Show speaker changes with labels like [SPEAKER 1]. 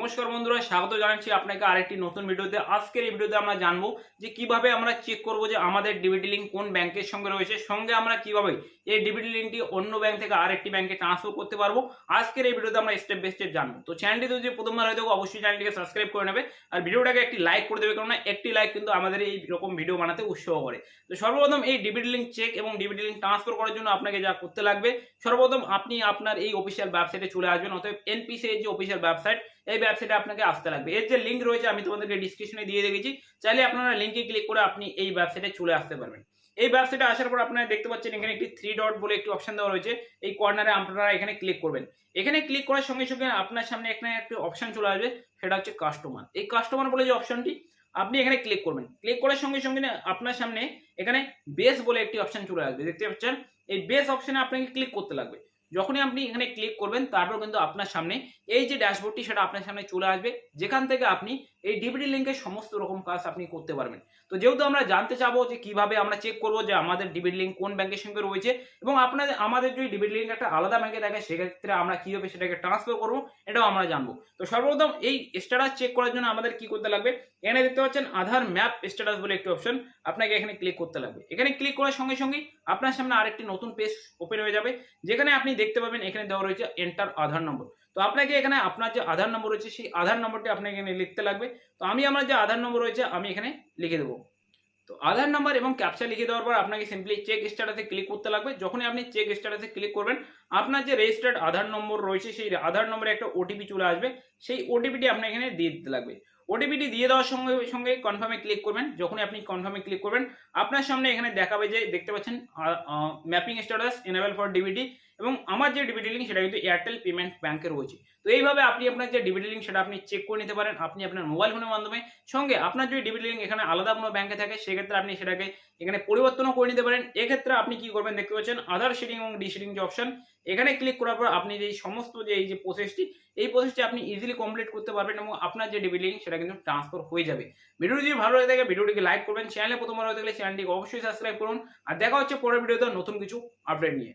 [SPEAKER 1] নমস্কার বন্ধুরা, স্বাগত জানাচ্ছি আপনাকে আরেকটি নতুন ভিডিওতে। আজকের এই ভিডিওতে আমরা জানবো যে কিভাবে আমরা চেক করব যে আমাদের ডিবিটি লিঙ্ক কোন ব্যাংকের সঙ্গে রয়েছে, সঙ্গে আমরা কিভাবে এই ডিবিটি লিঙ্কটি অন্য ব্যাংক থেকে আরেকটি ব্যাংকে ট্রান্সফার করতে পারবো। আজকের এই ভিডিওতে আমরা স্টেপ বাই স্টেপ জানবো। তো চ্যানেলটি যদি প্রথমবার হয়ে থাকো অবশ্যই চ্যানেলটিকে সাবস্ক্রাইব করে নেবে আর ভিডিওটাকে একটি লাইক করে দেবে, কারণ একটি লাইক কিন্তু আমাদের এই রকম ভিডিও বানাতে উৎসাহ করে। তো সর্বপ্রথম এই ডিবিটি লিঙ্ক চেক এবং ডিবিটি লিঙ্ক ট্রান্সফার করার জন্য আপনাকে যা করতে লাগবে, সর্বপ্রথম আপনি আপনার এই অফিসিয়াল ওয়েবসাইটে চলে আসবেন। অতএব এনপিসি এর যে অফিসিয়াল ওয়েবসাইট, এই ওয়েবসাইটে আপনাকে আসতে লাগবে। এর যে লিঙ্ক রয়েছে আমি তোমাদেরকে ডিসক্রিপশনে দিয়ে রেখেছি, চাইলে আপনারা লিঙ্কে ক্লিক করে আপনি এই ওয়েবসাইটে চলে আসতে পারবেন। এই ওয়েবসাইটে আসার পর আপনারা দেখতে পাচ্ছেন এখানে একটি 3 ডট বলে একটি অপশন দেওয়া রয়েছে। এই কর্নারে আপনারা এখানে ক্লিক করবেন। এখানে ক্লিক করার সঙ্গে সঙ্গে আপনার সামনে এখানে একটি অপশন চলে আসবে, সেটা হচ্ছে কাস্টমার। এই কাস্টমার বলে যে অপশনটি, আপনি এখানে ক্লিক করবেন। ক্লিক করার সঙ্গে সঙ্গে আপনার সামনে এখানে বেস বলে একটি অপশন চলে আসবে, দেখতে পাচ্ছেন। এই বেস অপশনে আপনাকে ক্লিক করতে লাগবে। যখনই আপনি এখানে ক্লিক করবেন, তারপর কিন্তু আপনার সামনে এই যে ড্যাশবোর্ডটি সেটা আপনার সামনে চলে আসবে, যেখান থেকে আপনি এই ডিবিটি লিঙ্কের সমস্ত রকম কাজ আপনি করতে পারবেন। তো যেহেতু আমরা জানতে চাবো যে কিভাবে আমরা চেক করবো যে আমাদের ডিবিটি লিঙ্ক কোন ব্যাংকের সঙ্গে রয়েছে, এবং আমাদের যদি ডিবিটি লিঙ্ক একটা আলাদা ব্যাংকে থাকে সেক্ষেত্রে আমরা কিভাবে সেটাকে ট্রান্সফার করবো, এটাও আমরা জানবো। তো সর্বপ্রথম এই স্ট্যাটাস চেক করার জন্য আমাদের কি করতে লাগবে, এখানে দেখতে পাচ্ছেন আধার ম্যাপ স্ট্যাটাস বলে একটি অপশন, আপনাকে এখানে ক্লিক করতে লাগবে। এখানে ক্লিক করার সঙ্গে সঙ্গে আপনার সামনে আরেকটি নতুন পেজ ওপেন হয়ে যাবে, যেখানে আপনি দেখতে পাবেন এখানে দেওয়া রয়েছে এন্টার আধার নম্বর। তো আপনাকে এখানে আপনার যে আধার নম্বর রয়েছে সেই আধার নম্বরটি আপনাকে এখানে লিখতে লাগবে। তো আমি আমার যে আধার নম্বর রয়েছে আমি এখানে লিখে দেবো। তো আধার নাম্বার এবং ক্যাপচা লিখে দেওয়ার পর আপনাকে সিম্পলি চেক স্ট্যাটাসে ক্লিক করতে লাগবে। যখনই আপনি চেক স্ট্যাটাসে ক্লিক করবেন, আপনার যে রেজিস্টার্ড আধার নম্বর রয়েছে সেই আধার নম্বরে একটা ওটিপি চলে আসবে। সেই ওটিপিটি আপনার এখানে দিয়ে দিতে লাগবে। ওটিপিটি দিয়ে দেওয়ার সঙ্গে সঙ্গে কনফার্মে ক্লিক করবেন। যখনই আপনি কনফার্মে ক্লিক করবেন, আপনার সামনে এখানে দেখাবে যে দেখতে পাচ্ছেন mapping status enable for DBT, এবং আমার যে ডিবিটি লিঙ্ক সেটা কিন্তু এয়ারটেল পেমেন্ট ব্যাংকে রয়েছে। তো এইভাবে আপনি আপনার যে ডিবিটি লিঙ্ক সেটা আপনি চেক করে নিতে পারেন আপনি আপনার মোবাইল ফোনের মাধ্যমে। সঙ্গে আপনার যদি ডিবিটি লিঙ্ক এখানে আলাদা কোনো ব্যাংকে থাকে, সেক্ষেত্রে আপনি সেটাকে এখানে পরিবর্তনও করে নিতে পারেন। এক্ষেত্রে আপনি কি করবেন, দেখতে পাচ্ছেন আধার শেডিং এবং ডিশেডিং যে অপশন, এখানে ক্লিক করার পর আপনি যে সমস্ত যে এই যে প্রসেসটি, এই প্রসেসটি আপনি ইজিলি কমপ্লিট করতে পারবেন এবং আপনার যে ডিবিটি লিঙ্ক সেটা কিন্তু ট্রান্সফার হয়ে যাবে। ভিডিওটি যদি ভালো লাগে থাকে ভিডিওটিকে লাইক করবেন, চ্যানেলে প্রথমবার হয়ে থাকলে চ্যানেলটিকে অবশ্যই সাবস্ক্রাইব করুন। আর দেখা হচ্ছে পরের ভিডিওতে নতুন কিছু আপডেট নিয়ে।